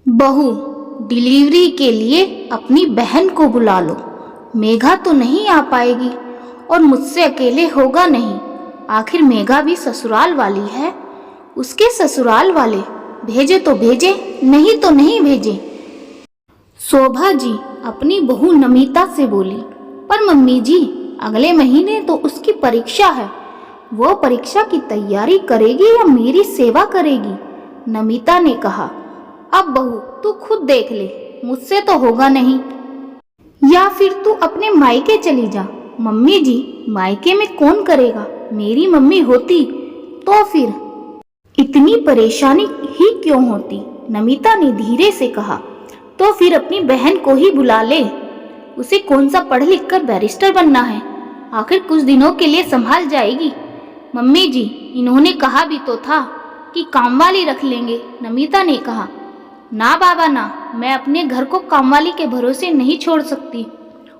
बहू, डिलीवरी के लिए अपनी बहन को बुला लो। मेघा तो नहीं आ पाएगी और मुझसे अकेले होगा नहीं। आखिर मेघा भी ससुराल वाली है। उसके ससुराल वाले भेजे तो भेजे, नहीं तो नहीं भेजे। शोभा जी अपनी बहू नमिता से बोली। पर मम्मी जी, अगले महीने तो उसकी परीक्षा है। वो परीक्षा की तैयारी करेगी या मेरी सेवा करेगी? नमिता ने कहा। अब बहू तू खुद देख ले, मुझसे तो होगा नहीं। या फिर तू अपने मायके चली जा। मम्मी जी, मायके में कौन करेगा? मेरी मम्मी होती तो फिर इतनी परेशानी ही क्यों होती? नमिता ने धीरे से कहा। तो फिर अपनी बहन को ही बुला ले। उसे कौन सा पढ़ लिख कर बैरिस्टर बनना है? आखिर कुछ दिनों के लिए संभाल जाएगी। मम्मी जी, इन्होंने कहा भी तो था कि कामवाली रख लेंगे। नमिता ने कहा। ना बाबा ना, मैं अपने घर को कामवाली के भरोसे नहीं छोड़ सकती।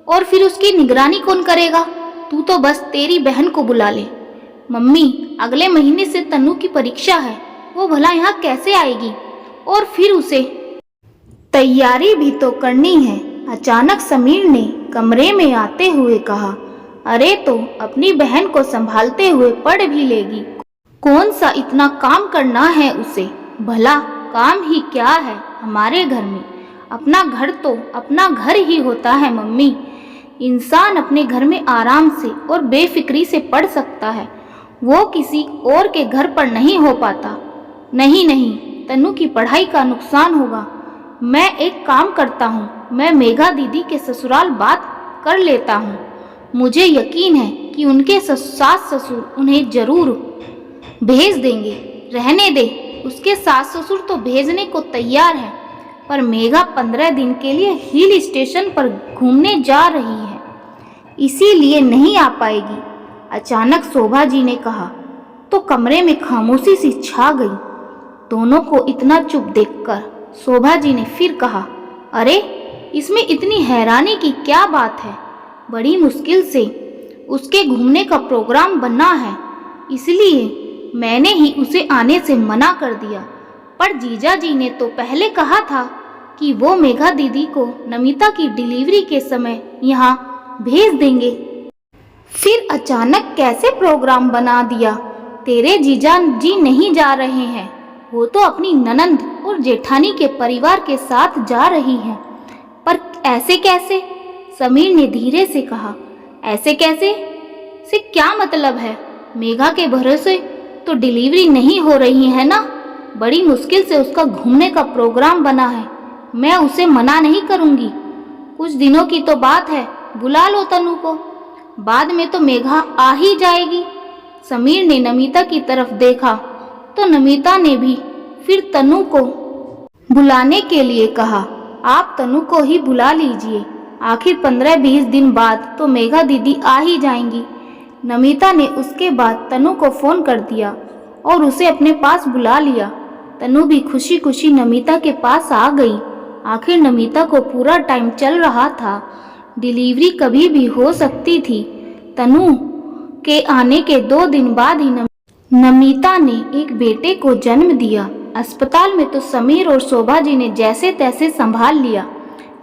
और फिर उसकी निगरानी कौन करेगा? तू तो बस तेरी बहन को बुला ले। मम्मी, अगले महीने से तन्नू की परीक्षा है। वो भला यहाँ कैसे आएगी? और फिर उसे तैयारी भी तो करनी है। अचानक समीर ने कमरे में आते हुए कहा। अरे तो अपनी बहन को संभालते हुए पढ़ भी लेगी। कौन सा इतना काम करना है उसे? भला काम ही क्या है हमारे घर में? अपना घर तो अपना घर ही होता है मम्मी। इंसान अपने घर में आराम से और बेफिक्री से पढ़ सकता है। वो किसी और के घर पर नहीं हो पाता। नहीं नहीं, तन्नू की पढ़ाई का नुकसान होगा। मैं एक काम करता हूँ, मैं मेघा दीदी के ससुराल बात कर लेता हूँ। मुझे यकीन है कि उनके सास ससुर उन्हें जरूर भेज देंगे। रहने दे, उसके सास ससुर तो भेजने को तैयार है। पर मेघा 15 दिन के लिए हिल स्टेशन पर घूमने जा रही है, इसीलिए नहीं आ पाएगी। अचानक शोभा जी ने कहा तो कमरे में खामोशी सी छा गई। दोनों को इतना चुप देखकर शोभा जी ने फिर कहा। अरे, इसमें इतनी हैरानी की क्या बात है? बड़ी मुश्किल से उसके घूमने का प्रोग्राम बना है, इसलिए मैंने ही उसे आने से मना कर दिया। पर जीजा जी ने तो पहले कहा था कि वो मेघा दीदी को नमिता की डिलीवरी के समय यहाँ भेज देंगे। फिर अचानक कैसे प्रोग्राम बना दिया? तेरे जीजा जी नहीं जा रहे हैं, वो तो अपनी ननंद और जेठानी के परिवार के साथ जा रही हैं। पर ऐसे कैसे? समीर ने धीरे से कहा। ऐसे कैसे से क्या मतलब है? मेघा के भरोसे तो डिलीवरी नहीं हो रही है ना? बड़ी मुश्किल से उसका घूमने का प्रोग्राम बना है। मैं उसे मना नहीं करूंगी। कुछ दिनों की तो बात है, बुला लो तन्नू को। बाद में तो मेघा आ ही जाएगी। समीर ने नमिता की तरफ देखा तो नमिता ने भी फिर तन्नू को बुलाने के लिए कहा। आप तन्नू को ही बुला लीजिए। आखिर 15-20 दिन बाद तो मेघा दीदी आ ही जाएंगी। नमिता ने उसके बाद तन्नू को फोन कर दिया और उसे अपने पास बुला लिया। तन्नू भी खुशी खुशी नमिता के पास आ गई। आखिर नमिता को पूरा टाइम चल रहा था। डिलीवरी कभी भी हो सकती थी। तन्नू के आने के 2 दिन बाद ही नमिता ने एक बेटे को जन्म दिया। अस्पताल में तो समीर और शोभा जी ने जैसे तैसे संभाल लिया,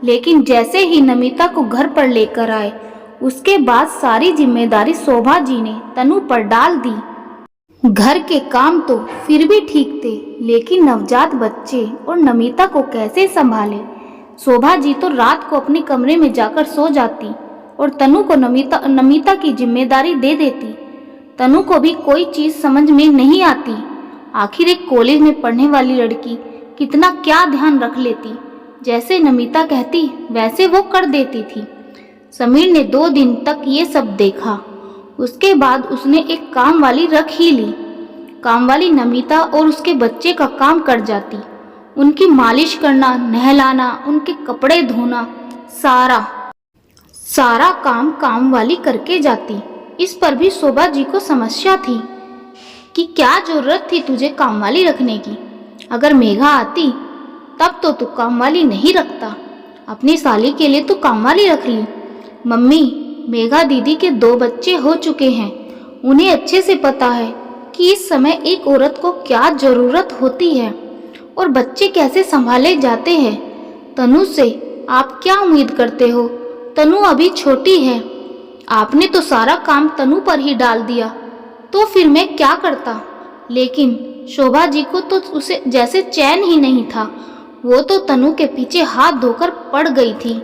लेकिन जैसे ही नमिता को घर पर लेकर आए, उसके बाद सारी जिम्मेदारी शोभा जी ने तन्नू पर डाल दी। घर के काम तो फिर भी ठीक थे, लेकिन नवजात बच्चे और नमिता को कैसे संभाले? शोभा जी तो रात को अपने कमरे में जाकर सो जाती और तन्नू को नमिता की जिम्मेदारी दे देती। तन्नू को भी कोई चीज समझ में नहीं आती। आखिर एक कॉलेज में पढ़ने वाली लड़की कितना क्या ध्यान रख लेती। जैसे नमिता कहती वैसे वो कर देती थी। समीर ने 2 दिन तक ये सब देखा। उसके बाद उसने एक काम वाली रख ही ली। काम वाली नमिता और उसके बच्चे का काम कर जाती। उनकी मालिश करना, नहलाना, उनके कपड़े धोना, सारा काम वाली करके जाती। इस पर भी शोभा जी को समस्या थी कि क्या जरूरत थी तुझे काम वाली रखने की? अगर मेघा आती तब तो तू काम वाली नहीं रखता। अपनी साली के लिए तू काम वाली रख ली। मम्मी, मेघा दीदी के 2 बच्चे हो चुके हैं। उन्हें अच्छे से पता है कि इस समय एक औरत को क्या जरूरत होती है। और बच्चे कैसे संभाले जाते हैं। तनु से आप क्या उम्मीद करते हो? तनु अभी छोटी है। आपने तो सारा काम तनु पर ही डाल दिया, तो फिर मैं क्या करता? लेकिन शोभा जी को तो उसे जैसे चैन ही नहीं था। वो तो तनु के पीछे हाथ धोकर पड़ गई थी।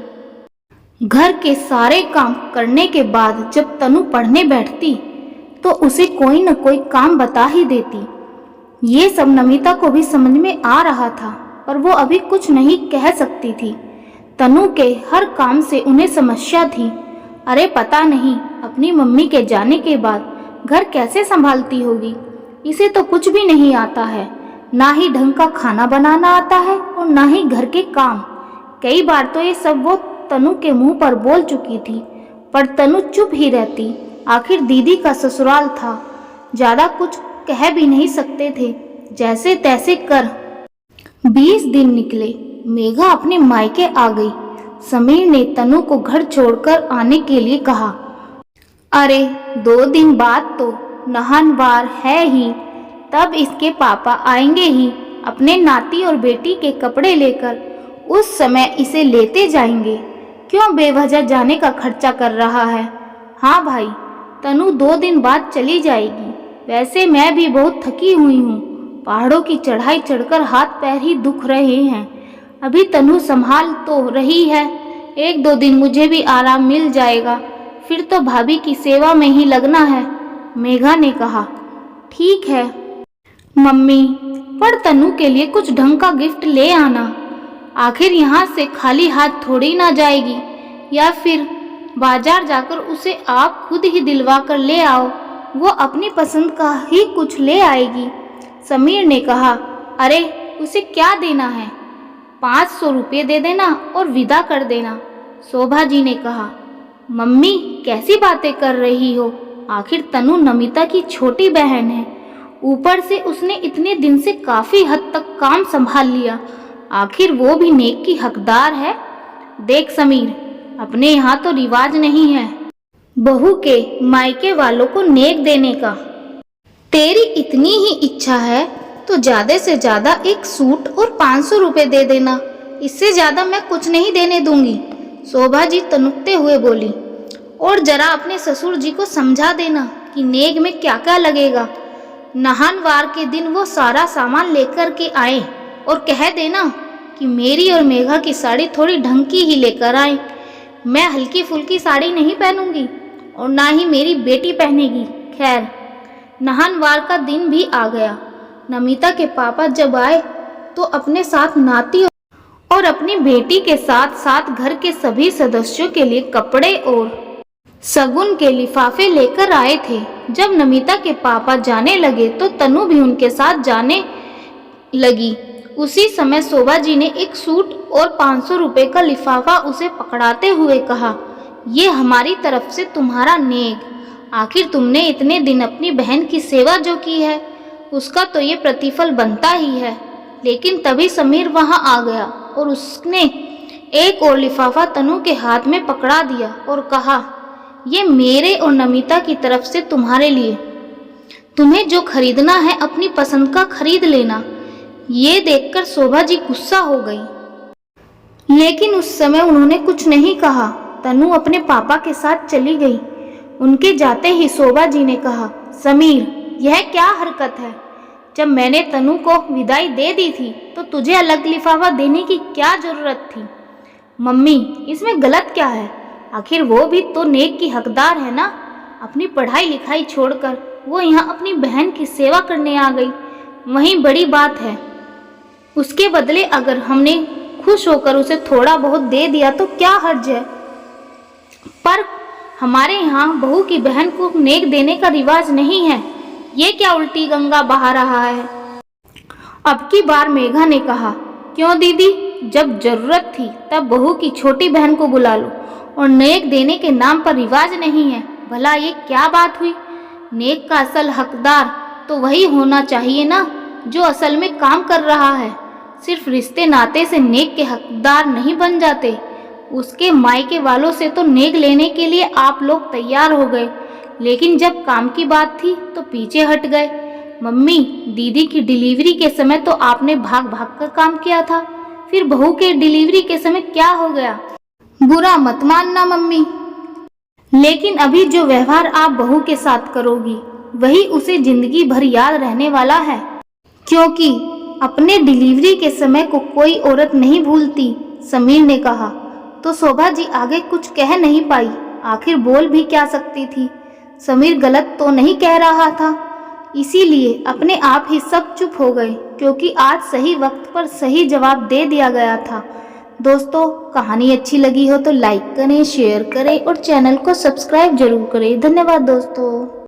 घर के सारे काम करने के बाद जब तनु पढ़ने बैठती तो उसे कोई न कोई काम बता ही देती। ये सब नमिता को भी समझ में आ रहा था, पर वो अभी कुछ नहीं कह सकती थी। तनु के हर काम से उन्हें समस्या थी। अरे पता नहीं अपनी मम्मी के जाने के बाद घर कैसे संभालती होगी। इसे तो कुछ भी नहीं आता है, ना ही ढंग का खाना बनाना आता है और ना ही घर के काम। कई बार तो ये सब वो तनु के मुंह पर बोल चुकी थी, पर तनु चुप ही रहती। आखिर दीदी का ससुराल था, ज्यादा कुछ कह भी नहीं सकते थे। जैसे तैसे कर 20 दिन निकले। मेघा अपने मायके आ गई। समीर ने तनु को घर छोड़कर आने के लिए कहा। अरे 2 दिन बाद तो नहानवार है ही, तब इसके पापा आएंगे ही अपने नाती और बेटी के कपड़े लेकर। उस समय इसे लेते जाएंगे। क्यों बेवजह जाने का खर्चा कर रहा है? हाँ भाई, तनु 2 दिन बाद चली जाएगी। वैसे मैं भी बहुत थकी हुई हूँ। पहाड़ों की चढ़ाई चढ़कर हाथ पैर ही दुख रहे हैं। अभी तनु संभाल तो रही है, 1-2 दिन मुझे भी आराम मिल जाएगा, फिर तो भाभी की सेवा में ही लगना है। मेघा ने कहा। ठीक है मम्मी, पर तनु के लिए कुछ ढंग का गिफ्ट ले आना। आखिर यहाँ से खाली हाथ थोड़ी ना जाएगी। या फिर बाजार जाकर उसे आप खुद ही दिलवा कर ले आओ, वो अपनी पसंद का ही कुछ ले आएगी। समीर ने कहा। अरे उसे क्या देना है? 500 रुपये दे देना और विदा कर देना। शोभा जी ने कहा। मम्मी कैसी बातें कर रही हो? आखिर तनु नमिता की छोटी बहन है। ऊपर से उसने इतने दिन से काफी हद तक काम संभाल लिया। आखिर वो भी नेक की हकदार है। देख समीर, अपने यहाँ तो रिवाज नहीं है बहू के मायके वालों को नेक देने का। तेरी इतनी ही इच्छा है तो ज्यादा से ज्यादा एक सूट और 500 रुपये दे देना। इससे ज्यादा मैं कुछ नहीं देने दूंगी। शोभा जी तनुकते हुए बोली। और जरा अपने ससुर जी को समझा देना कि नेक में क्या क्या लगेगा। नहानवार के दिन वो सारा सामान लेकर के आए और कह देना कि मेरी और मेघा की साड़ी थोड़ी ढंग की ही लेकर आए। मैं हल्की फुल्की साड़ी नहीं पहनूंगी और ना ही मेरी बेटी पहनेगी। खैर, नहानवार का दिन भी आ गया। नमिता के पापा जब आए तो अपने साथ नाती और अपनी बेटी के साथ साथ घर के सभी सदस्यों के लिए कपड़े और शगुन के लिफाफे लेकर आए थे। जब नमिता के पापा जाने लगे तो तनु भी उनके साथ जाने लगी। उसी समय शोभा जी ने एक सूट और 500 रुपये का लिफाफा उसे पकड़ाते हुए कहा। ये हमारी तरफ से तुम्हारा नेक। आखिर तुमने इतने दिन अपनी बहन की सेवा जो की है, उसका तो ये प्रतिफल बनता ही है। लेकिन तभी समीर वहां आ गया और उसने एक और लिफाफा तनु के हाथ में पकड़ा दिया और कहा, ये मेरे और नमिता की तरफ से तुम्हारे लिए। तुम्हें जो खरीदना है अपनी पसंद का खरीद लेना। ये देखकर शोभा जी गुस्सा हो गई, लेकिन उस समय उन्होंने कुछ नहीं कहा। तनु अपने पापा के साथ चली गई। उनके जाते ही शोभा जी ने कहा, समीर यह क्या हरकत है? जब मैंने तनु को विदाई दे दी थी तो तुझे अलग लिफाफा देने की क्या जरूरत थी? मम्मी, इसमें गलत क्या है? आखिर वो भी तो नेक की हकदार है ना। अपनी पढ़ाई लिखाई छोड़कर वो यहाँ अपनी बहन की सेवा करने आ गई, वही बड़ी बात है। उसके बदले अगर हमने खुश होकर उसे थोड़ा बहुत दे दिया तो क्या हर्ज है? पर हमारे यहाँ बहू की बहन को नेक देने का रिवाज नहीं है। ये क्या उल्टी गंगा बहा रहा है? अब की बार मेघा ने कहा, क्यों दीदी, जब जरूरत थी तब बहू की छोटी बहन को बुला लो और नेक देने के नाम पर रिवाज नहीं है। भला ये क्या बात हुई? नेक का असल हकदार तो वही होना चाहिए ना जो असल में काम कर रहा है। सिर्फ रिश्ते नाते से नेक के हकदार नहीं बन जाते। उसके मायके वालों से तो नेक लेने के लिए आप लोग तैयार हो गए, लेकिन जब काम की बात थी तो पीछे हट गए। मम्मी, दीदी की डिलीवरी के समय तो आपने भाग भाग कर काम किया था, फिर बहू के डिलीवरी के समय क्या हो गया? बुरा मत मानना मम्मी, लेकिन अभी जो व्यवहार आप बहू के साथ करोगी वही उसे जिंदगी भर याद रहने वाला है, क्योंकि अपने डिलीवरी के समय को कोई औरत नहीं भूलती, समीर ने कहा। तो शोभा जी आगे कुछ कह नहीं पाई, आखिर बोल भी क्या सकती थी। समीर गलत तो नहीं कह रहा था, इसीलिए अपने आप ही सब चुप हो गए, क्योंकि आज सही वक्त पर सही जवाब दे दिया गया था। दोस्तों, कहानी अच्छी लगी हो तो लाइक करें, शेयर करें और चैनल को सब्सक्राइब जरूर करें। धन्यवाद दोस्तों।